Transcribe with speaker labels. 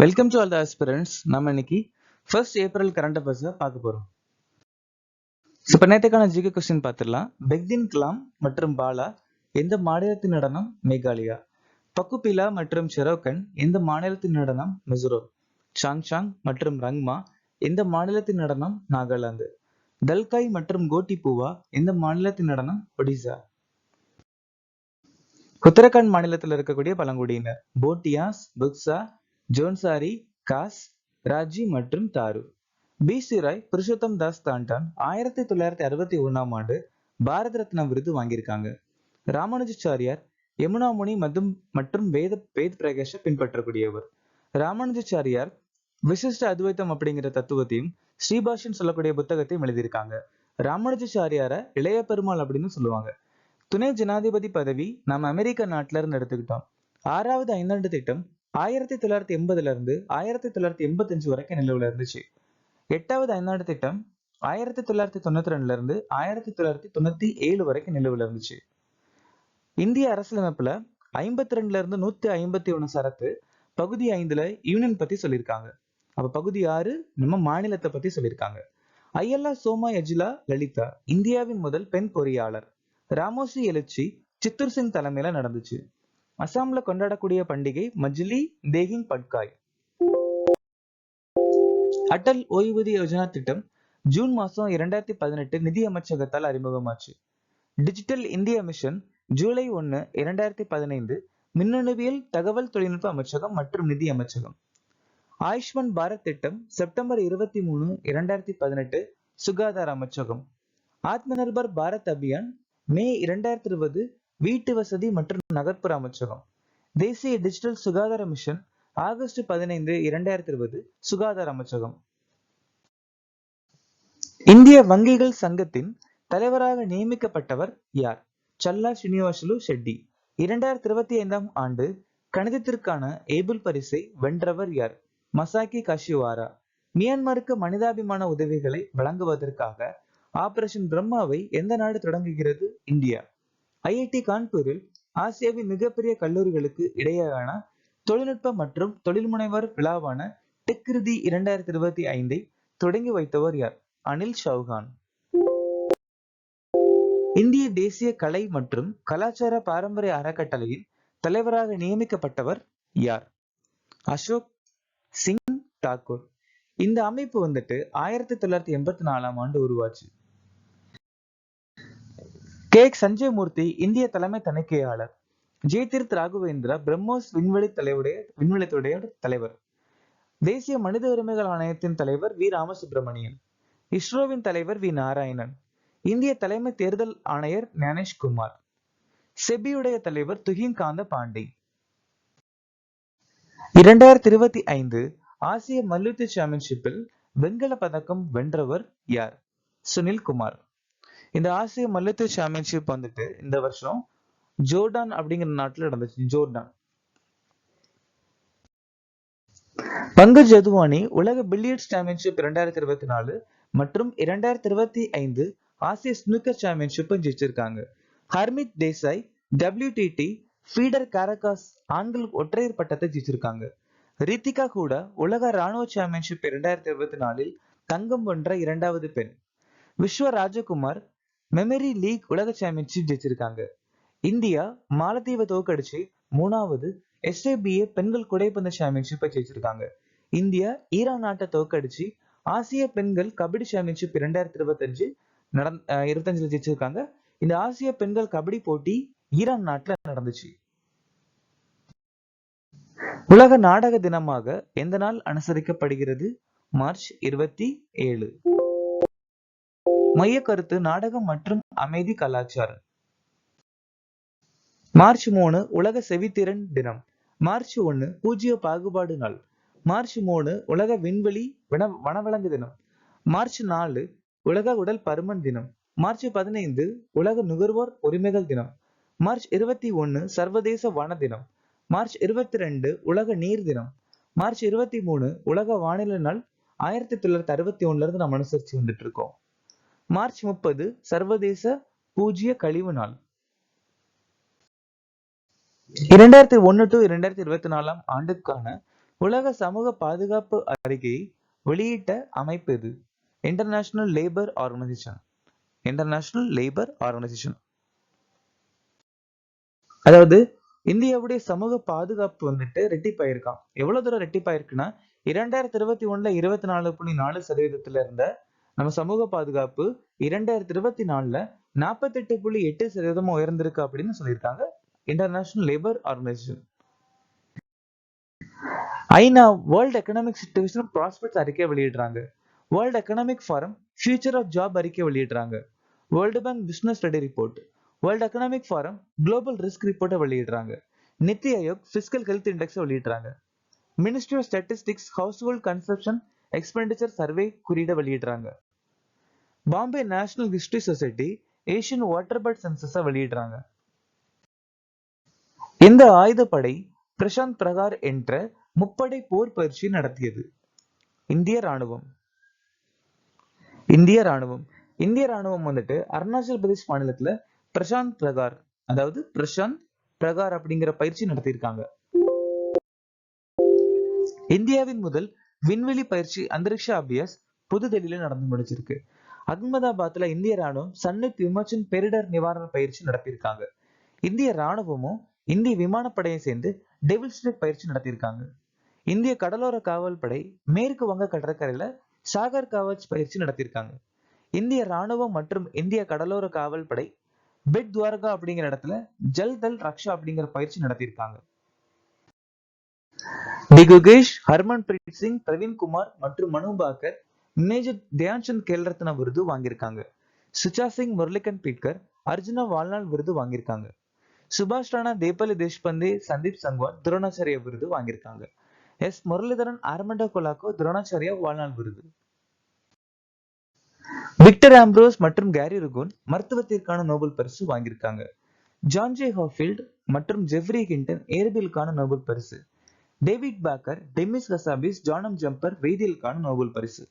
Speaker 1: Welcome to all the aspirants. நம்ம இன்னைக்கு first April current affairs பார்க்க போறோம். இப்போ நேற்றுக்கான ஜிகே கொஸ்டின் பார்த்துடலாம். பெக்தின் கிலாம் மற்றும் பாலா எந்த மாநிலத்தின் நடனம்? மேகாலயா. பக்குபிலா மற்றும் ஷெரோக்கன் எந்த மாநிலத்தின் நடனம்? மிசோரம். சாங்சாங் மற்றும் ரங்மா எந்த மாநிலத்தின் நடனம்? நாகாலாந்து. தல்காய் மற்றும் கோட்டி பூவா எந்த மாநிலத்தின் நடனம்? ஒடிசா. உத்தரகாண்ட் மாநிலத்தில் இருக்கக்கூடிய பழங்குடியினர் போட்டியாஸ், புக்சா, ஜோன்சாரி, காஸ், ராஜி மற்றும் தாரு. பி.சி. ராய், புருஷோத்தம் தாஸ் தாண்டான் 1961ஆம் ஆண்டு பாரத ரத்னா விருது வாங்கியிருக்காங்க. ராமானுஜாச்சாரியார் யமுனா முனி மற்றும் வேத பிரகாஷ பின்பற்றக்கூடியவர். ராமானுஜாச்சாரியார் விசிஷ்ட அத்வைத்தம் அப்படிங்கிற தத்துவத்தையும் ஸ்ரீபாஷன் சொல்லக்கூடிய புத்தகத்தையும் எழுதியிருக்காங்க. ராமானுஜாச்சாரியார இளைய பெருமாள் அப்படின்னு சொல்லுவாங்க. துணை ஜனாதிபதி பதவி நம்ம அமெரிக்க நாட்டில இருந்து எடுத்துக்கிட்டோம். 6வது ஐந்தாண்டு திட்டம் 1980 இருந்து 1985 வரைக்கும் நிலுவையில் இருந்துச்சு. 8வது ஐந்தாண்டு திட்டம் 1992 இருந்து 1997 வரைக்கும் நிலுவையில் இருந்துச்சு. இந்திய அரசியலமைப்புல 52 இருந்து 151 சரத்து, பகுதி 5ல யூனியன் பத்தி சொல்லியிருக்காங்க. அப்ப பகுதி 6 நம்ம மாநிலத்தை பத்தி சொல்லியிருக்காங்க. ஐயல்லா சோமா எஜுலா லலிதா இந்தியாவின் முதல் பெண் பொறியாளர். ராமோசி எழுச்சி சித்தூர் சிங் தலைமையில நடந்துச்சு. அசாம்ல கொண்டாடக்கூடிய பண்டிகை மஜ்லி தேகிங் பட்காய். அடல் ஓய்வூதிய யோஜனா திட்டம் ஜூன் மாசம் 2018 நிதி அமைச்சகத்தால் அறிமுகமாச்சு. டிஜிட்டல் இந்தியா மிஷன் ஜூலை 1, 2015 மின்னணுவியல் தகவல் தொழில்நுட்ப அமைச்சகம் மற்றும் நிதி அமைச்சகம். ஆயுஷ்மான் பாரத் திட்டம் செப்டம்பர் 23, 2018 சுகாதார அமைச்சகம். ஆத்ம நிர்பர் பாரத் அபியான் மே 2020 வீட்டு வசதி மற்றும் நகர்ப்புற அமைச்சகம். தேசிய டிஜிட்டல் சுகாதார மிஷன் ஆகஸ்ட் 15, 2020 சுகாதார அமைச்சகம். இந்திய வங்கிகள் சங்கத்தின் தலைவராக நியமிக்கப்பட்டவர் யார்? சல்லா ஸ்ரீனிவாசலு ஷெட்டி. 2025ஆம் ஆண்டு கணிதத்திற்கான ஏபிள் பரிசை வென்றவர் யார்? மசாக்கி காஷிவாரா. மியான்மருக்கு மனிதாபிமான உதவிகளை வழங்குவதற்காக ஆபரேஷன் பிரம்மாவை எந்த நாடு தொடங்குகிறது? இந்தியா. ஐஐடி கான்பூரில் ஆசியாவின் மிகப்பெரிய கல்லூரிகளுக்கு இடையேயான தொழில்நுட்ப மற்றும் தொழில் முனைவர் விழாவான டெக்ரிதி 2025 தொடங்கி வைத்தவர் யார்? அனில் சௌஹான். இந்திய தேசிய கலை மற்றும் கலாச்சார பாரம்பரிய அறக்கட்டளையின் தலைவராக நியமிக்கப்பட்டவர் யார்? அசோக் சிங் தாக்கூர். இந்த அமைப்பு 1984ஆம் ஆண்டு உருவாச்சு. கே. சஞ்சய் மூர்த்தி இந்திய தலைமை தணிக்கையாளர். ஜெய்தீர்த் ராகவேந்திரா பிரம்மோஸ் விண்வெளித்துடைய தலைவர். தேசிய மனித உரிமைகள் ஆணையத்தின் தலைவர் வி. ராமசுப்பிரமணியன். இஸ்ரோவின் தலைவர் வி. நாராயணன். இந்திய தலைமை தேர்தல் ஆணையர் ஞானேஷ்குமார். செபியுடைய தலைவர் துஹின் காந்த பாண்டே. 2025 ஆசிய மல்யுத்த சாம்பியன்ஷிப்பில் வெண்கல பதக்கம் வென்றவர் யார்? சுனில் குமார். இந்த ஆசிய மல்யுத்த சாம்பியன்ஷிப் இந்த வருஷம் ஜோர்டான் அப்படிங்கிற நாட்டுல நடந்துச்சு. ஜோர்டான். பங்கஜ் ஜதுவானி உலக பில்லியர்ட்ஸ் சாம்பியன்ஷிப் 2024 மற்றும் 2025 ஆசிய ஸ்னூக்கர் சாம்பியன்ஷிப் ஜெயிச்சிருக்காங்க. Harmeet Desai WTT feeder Caracas ஆண்கள் ஒற்றையர் பட்டத்தை ஜெயிச்சிருக்காங்க. ரித்திகா கூட உலக ராணுவ சாம்பியன்ஷிப் 2024 தங்கம் வென்ற 2வது பெண். விஸ்வ ராஜகுமார் மெமரி லீக் உலக சாம்பியன்ஷிப் ஜெயிச்சிருக்காங்க. இந்தியா மாலத்தீவை தோற்கடிச்சு 3வது SABA பெண்கள் குடைப்பந்து சாம்பியன்ஷிப்பை ஜெயிச்சிருக்காங்க. இந்தியா ஈரான் நாட்டை தோற்கடிச்சு ஆசிய பெண்கள் கபடி சாம்பியன்ஷிப் 2025 ஜெயிச்சிருக்காங்க. இந்த ஆசிய பெண்கள் கபடி போட்டி ஈரான் நாட்டுல நடந்துச்சு. உலக நாடக தினமாக எந்த நாள் அனுசரிக்கப்படுகிறது? மார்ச் 27. மைய கருத்து நாடகம் மற்றும் அமைதி கலாச்சாரம். மார்ச் 3 உலக செவித்திறன் தினம். மார்ச் 1 பூஜ்ய பாகுபாடு நாள். மார்ச் 3 உலக விண்வெளி வனவிலங்கு தினம். மார்ச் 4 உலக உடல் பருமன் தினம். மார்ச் 15 உலக நுகர்வோர் உரிமைகள் தினம். மார்ச் 21 சர்வதேச வன தினம். மார்ச் 22 உலக நீர் தினம். மார்ச் 23 உலக வானிலை நாள். 1961 இருந்து நம்ம அனுசரிச்சு வந்துட்டு இருக்கோம். மார்ச் 30 சர்வதேச பூஜ்ய கழிவு நாள். 2001 to 2024 ஆண்டுக்கான உலக சமூக பாதுகாப்பு அறிக்கையை வெளியிட்ட அமைப்பு எது? International labour organisation. International labour organisation. அதாவது இந்தியாவுடைய சமூக பாதுகாப்பு வந்துட்டு ரெட்டிப்பாயிருக்கான். எவ்வளவு தூரம் ரெட்டிப்பாயிருக்குன்னா 2021ல 24.4% இருந்த நம்ம சமூக பாதுகாப்பு 2024ல 48.8% உயர்ந்திருக்கு அப்படின்னு சொல்லியிருக்காங்க இன்டர்நேஷனல் லேபர் ஆர்கனைசேஷன். ஐநா வேர்ல்ட் எக்கனாமிக் சிச்சுவேஷன் ப்ராஸ்பெக்ட்ஸ் அறிக்கை வெளியிடுறாங்க. World economic forum future of job அறிக்கை வெளியிடுறாங்க. World bank business study report, world economic forum global risk ரிப்போர்ட்டை வெளியிடுறாங்க. நித்தி ஆயோக் பிசிக்கல் ஹெல்த் இண்டெக்ஸை வெளியிடுறாங்க. Ministry of statistics household consumption expenditure survey குறியீடை வெளியிடுறாங்க. Bombay national history society Asian water bird சென்சஸை வெளியிடுறாங்க. இந்த ஆயுதப்படை பிரசாந்த் பிரகார் என்ற முப்படை போர் பயிற்சி நடத்தியது? இந்திய ராணுவம். இந்திய ராணுவம். இந்திய ராணுவம் வந்துட்டு அருணாச்சல் பிரதேஷ் மாநிலத்துல பிரசாந்த் பிரகார் அப்படிங்கிற பயிற்சி நடத்தியிருக்காங்க. இந்தியாவின் முதல் விண்வெளி பயிற்சி அந்தரிக்ஷ அபியாஸ் புதுடெல்லியில நடந்து முடிச்சிருக்கு. அகமதாபாத்ல இந்திய ராணுவம் சன்னித் விமோச்சன் பேரிடர் நிவாரண பயிற்சி நடத்தியிருக்காங்க. இந்திய ராணுவமும் இந்திய விமானப்படையை சேர்ந்து டெவில் ஸ்ட்ரைக் பயிற்சி நடத்தியிருக்காங்க. இந்திய கடலோர காவல் படை மேற்கு வங்க கடற்கரையில சாகர் கவச் பயிற்சி நடத்தியிருக்காங்க. இந்திய ராணுவம் மற்றும் இந்திய கடலோர காவல் படை பெட் துவாரகா அப்படிங்கிற இடத்துல ஜல்தல் ரக்ஷா அப்படிங்கிற பயிற்சி நடத்தியிருக்காங்க. டி குகேஷ், ஹர்மன் பிரீத் சிங், பிரவீன் குமார் மற்றும் மனு பாக்கர் மேஜர் தயான்சந்த் கேல் ரத்னா விருது வாங்கியிருக்காங்க. சுச்சா சிங், முரளிகன் பீட்கர் அர்ஜுனா வாழ்நாள் விருது வாங்கியிருக்காங்க. சுபாஷ் ராணா, தேபலி தேஷ்பந்தே, சந்தீப் சங்வான் துரோணாச்சாரியா விருது வாங்கியிருக்காங்க. எஸ் முரளிதரன், ஆர்மண்டோ கொலாக்கோ துரோணாச்சாரியா வாழ்நாள் விருது. விக்டர் ஆம்ப்ரோஸ் மற்றும் கேரி ருகோன் மருத்துவத்திற்கான நோபல் பரிசு வாங்கியிருக்காங்க. ஜான் ஜே ஹாஃபீல்ட் மற்றும் ஜெஃப்ரி கிண்டன் இயற்பியலுக்கான நோபல் பரிசு. டேவிட் பாக்கர், டெமிஸ் கசாபிஸ், ஜானம் ஜம்பர் வேதியியலுக்கான நோபல் பரிசு.